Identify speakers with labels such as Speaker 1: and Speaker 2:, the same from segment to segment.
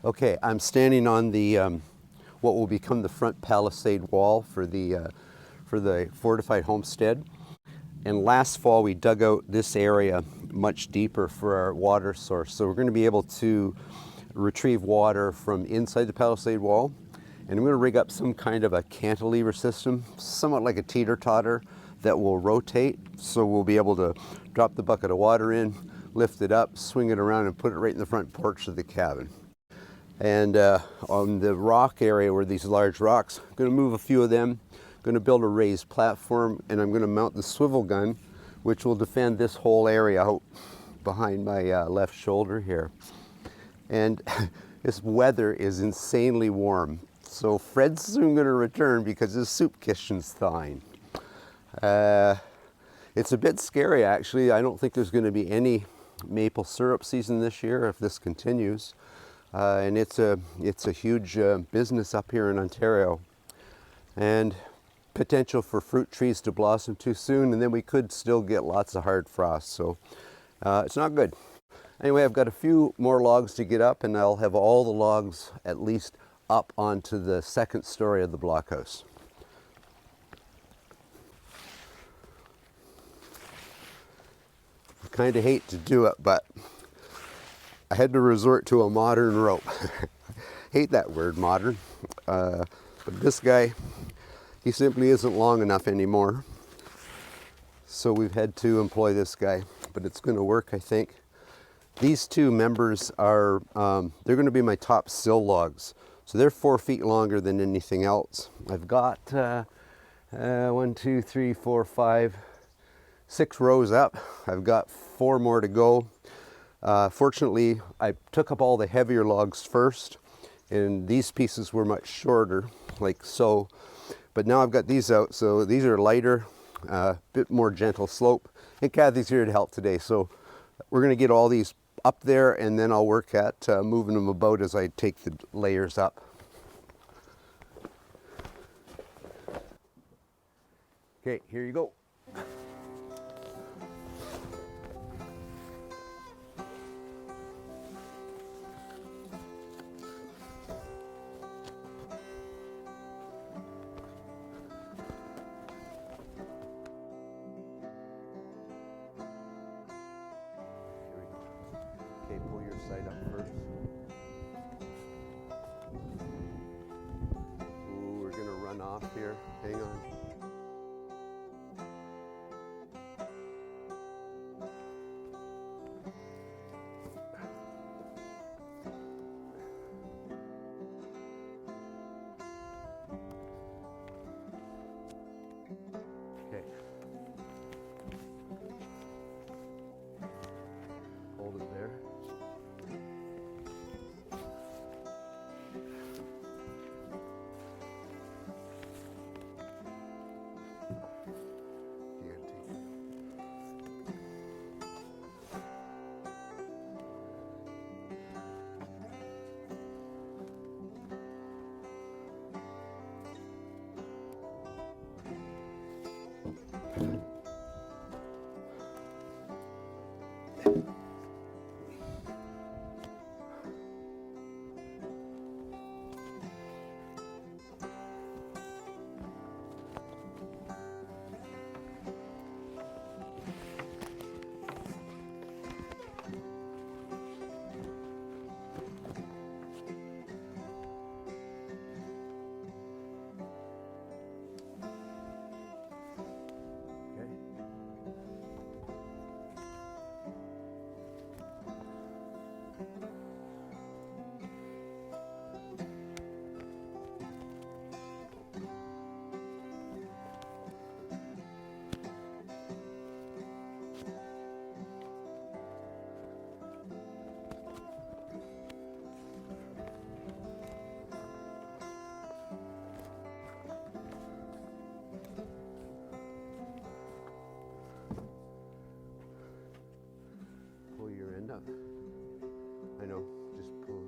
Speaker 1: Okay, I'm standing on the what will become the front palisade wall for the fortified homestead. And last fall we dug out this area much deeper for our water source. So we're going to be able to retrieve water from inside the palisade wall. And I'm going to rig up some kind of a cantilever system, somewhat like a teeter-totter, that will rotate. So we'll be able to drop the bucket of water in, lift it up, swing it around, and put it right in the front porch of the cabin. And on the rock area where these large rocks, I'm going to move a few of them, going to build a raised platform, and I'm going to mount the swivel gun, which will defend this whole area out behind my left shoulder here. And this weather is insanely warm, so Fred's soon going to return because his soup kitchen's thawing. It's a bit scary, actually. I don't think there's going to be any maple syrup season this year if this continues. And it's a huge business up here in Ontario, and potential for fruit trees to blossom too soon, and then we could still get lots of hard frost. So it's not good. Anyway, I've got a few more logs to get up, and I'll have all the logs at least up onto the second story of the blockhouse. I kind of hate to do it, but I had to resort to a modern rope. Hate that word, modern. But this guy, he simply isn't long enough anymore. So we've had to employ this guy, but it's going to work, I think. These two members are, they're going to be my top sill logs. So they're 4 feet longer than anything else. I've got 1, 2, 3, 4, 5, 6 rows up. I've got 4 more to go. Fortunately, I took up all the heavier logs first, and these pieces were much shorter, like so. But now I've got these out, so these are lighter, a bit more gentle slope. And Cathy's here to help today, so we're going to get all these up there, and then I'll work at moving them about as I take the layers up. Okay, here you go. Okay, pull your side up first. Ooh, we're gonna run off here. Hang on. Okay. Hold it there. Pull your end up. I know, just pull.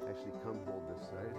Speaker 1: Actually, come hold this side.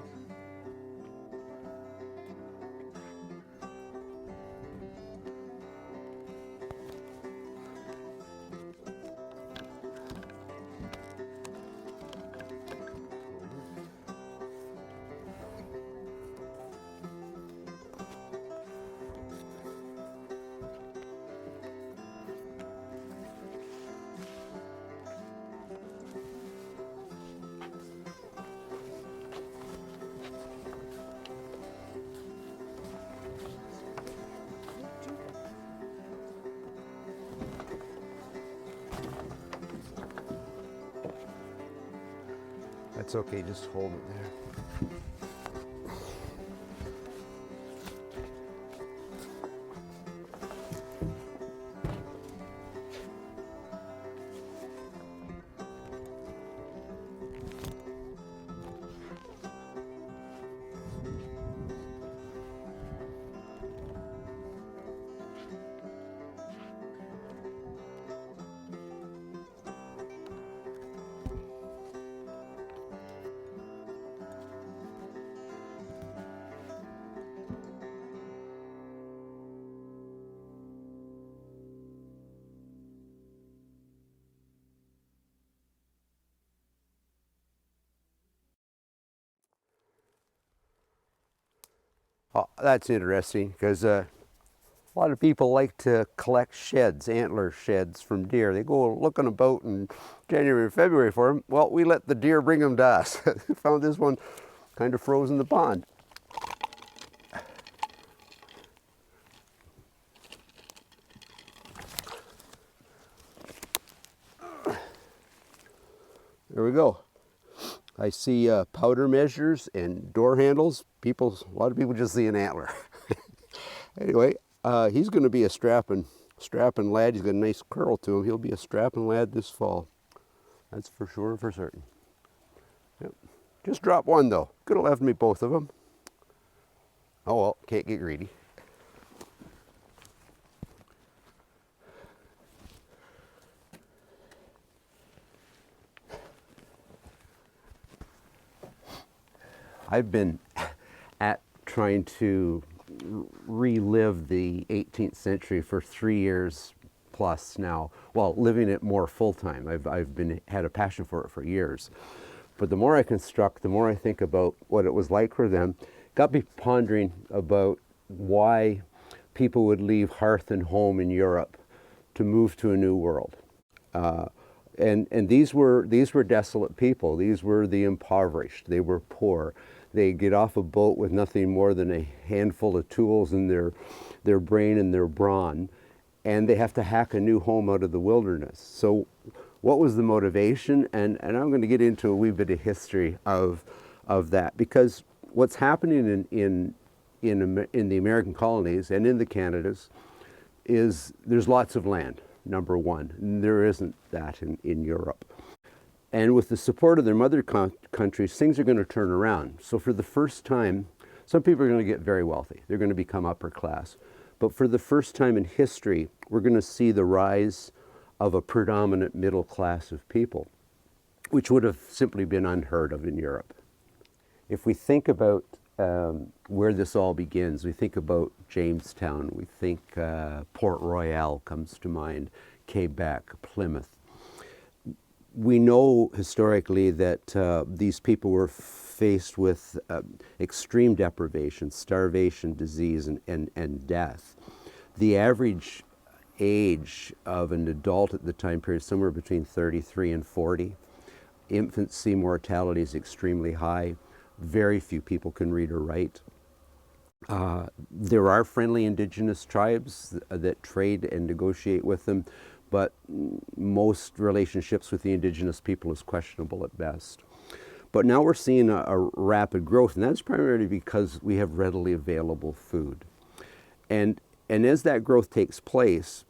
Speaker 1: That's okay, just hold it there. Oh, that's interesting because a lot of people like to collect sheds, antler sheds from deer. They go looking about in January and February for them. Well, we let the deer bring them to us. Found this one kind of froze in the pond. There we go. I see powder measures and door handles. A lot of people just see an antler. Anyway, he's going to be a strapping lad. He's got a nice curl to him. He'll be a strapping lad this fall. That's for sure and for certain. Yep. Just drop one though. Could have left me both of them. Oh well, can't get greedy. I've been at trying to relive the 18th century for 3 years plus now. Well, living it more full time. I've had a passion for it for years. But the more I construct, the more I think about what it was like for them. Got me pondering about why people would leave hearth and home in Europe to move to a new world. And these were desolate people. These were the impoverished. They were poor. They get off a boat with nothing more than a handful of tools in their brain and their brawn, and they have to hack a new home out of the wilderness. So what was the motivation? And I'm going to get into a wee bit of history of that, because what's happening in the American colonies and in the Canadas is there's lots of land, number one. There isn't that in Europe. And with the support of their mother countries, things are going to turn around. So for the first time, some people are going to get very wealthy. They're going to become upper class. But for the first time in history, we're going to see the rise of a predominant middle class of people, which would have simply been unheard of in Europe. If we think about where this all begins, we think about Jamestown, we think Port Royale comes to mind, Quebec, Plymouth. We know historically that these people were faced with extreme deprivation, starvation, disease, and death. The average age of an adult at the time period is somewhere between 33 and 40. Infancy mortality is extremely high. Very few people can read or write. There are friendly indigenous tribes that trade and negotiate with them, but most relationships with the indigenous people is questionable at best. But now we're seeing a rapid growth, and that's primarily because we have readily available food. And as that growth takes place,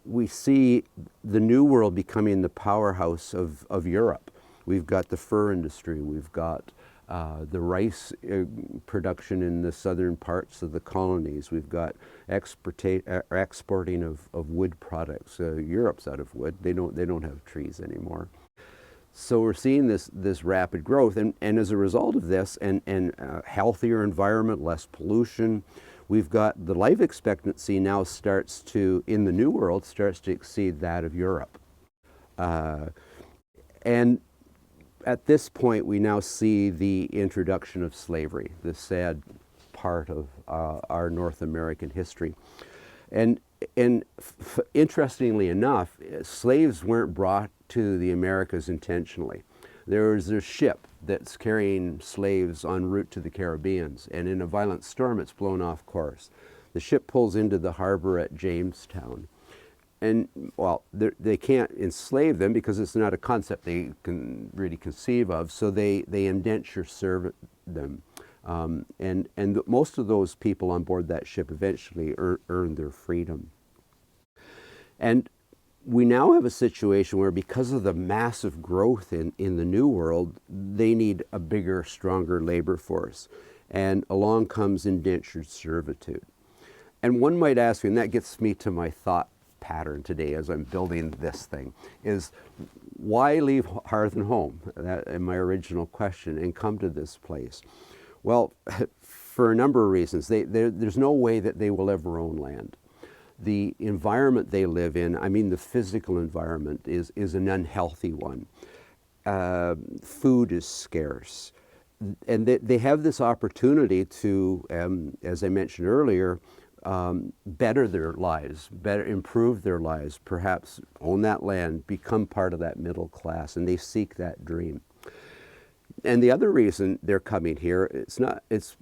Speaker 1: we see the New World becoming the powerhouse of Europe. We've got the fur industry, we've got the rice production in the southern parts of the colonies. We've got exporting of wood products. Europe's out of wood. They don't have trees anymore. So we're seeing this rapid growth, and as a result of this, and healthier environment, less pollution, we've got the life expectancy now in the New World starts to exceed that of Europe. And at this point, we now see the introduction of slavery, the sad part of our North American history. And interestingly enough, slaves weren't brought to the Americas intentionally. There was a ship that's carrying slaves en route to the Caribbean, and in a violent storm, it's blown off course. The ship pulls into the harbor at Jamestown, well, they can't enslave them because it's not a concept they can really conceive of. So they indenture serve them, and most of those people on board that ship eventually earn their freedom. And we now have a situation where, because of the massive growth in the New World, they need a bigger, stronger labor force. And along comes indentured servitude. And one might ask me, and that gets me to my thought pattern today as I'm building this thing, is why leave hearth and home? That is my original question, and come to this place. Well, for a number of reasons. There's no way that they will ever own land. The environment they live in, I mean the physical environment, is an unhealthy one. Food is scarce. And they have this opportunity to, as I mentioned earlier, better their lives, improve their lives, perhaps own that land, become part of that middle class, and they seek that dream. And the other reason they're coming here, it's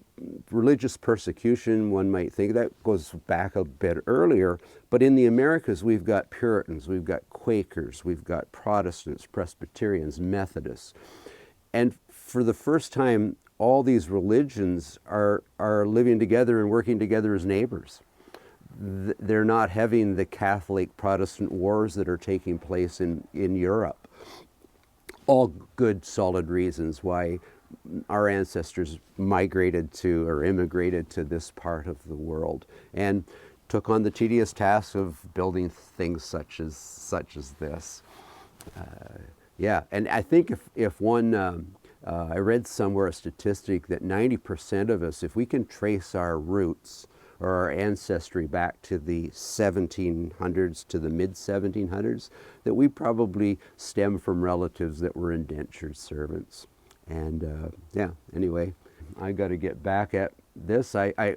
Speaker 1: religious persecution, one might think. That goes back a bit earlier. But in the Americas, we've got Puritans, we've got Quakers, we've got Protestants, Presbyterians, Methodists. And for the first time, all these religions are living together and working together as neighbors. They're not having the Catholic-Protestant wars that are taking place in Europe. All good, solid reasons why our ancestors migrated to or immigrated to this part of the world and took on the tedious task of building things such as this. Yeah, and I think if one, I read somewhere a statistic that 90% of us, if we can trace our roots or our ancestry back to the 1700s to the mid-1700s, that we probably stem from relatives that were indentured servants. And yeah, anyway, I got to get back at this. I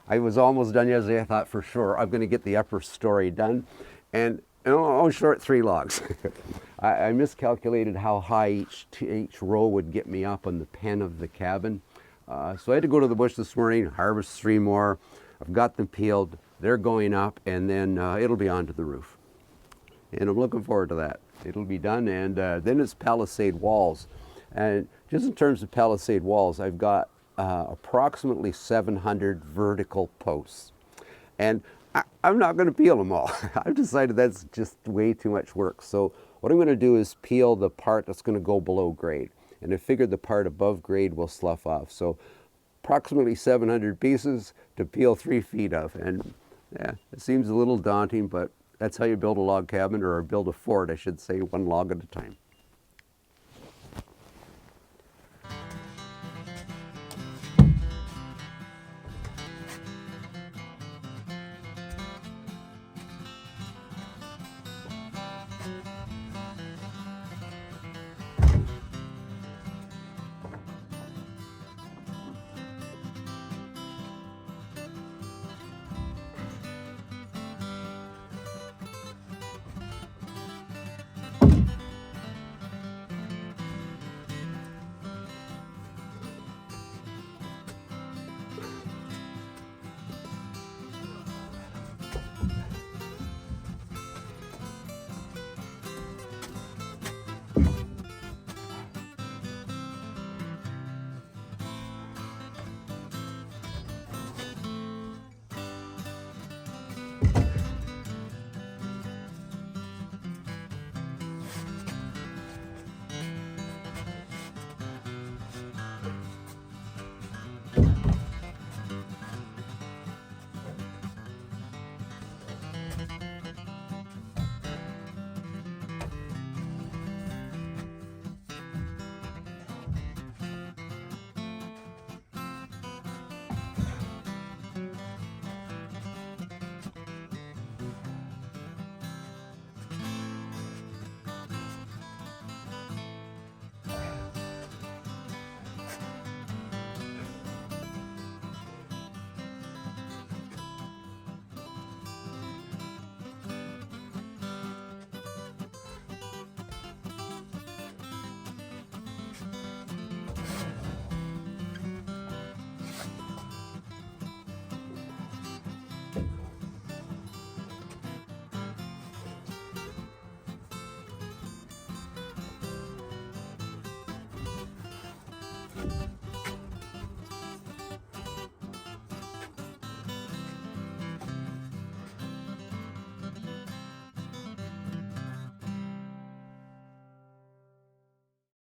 Speaker 1: was almost done yesterday. I thought for sure I'm going to get the upper story done, and oh, short 3 logs. I miscalculated how high each row would get me up on the pen of the cabin. So I had to go to the bush this morning, harvest 3 more. I've got them peeled. They're going up, and then it'll be onto the roof. And I'm looking forward to that. It'll be done, and then it's palisade walls. And just in terms of palisade walls, I've got approximately 700 vertical posts. And I'm not going to peel them all. I've decided that's just way too much work. So what I'm going to do is peel the part that's going to go below grade. And I figured the part above grade will slough off. So approximately 700 pieces to peel 3 feet of. And yeah, it seems a little daunting, but that's how you build a log cabin, or build a fort, I should say, 1 log at a time.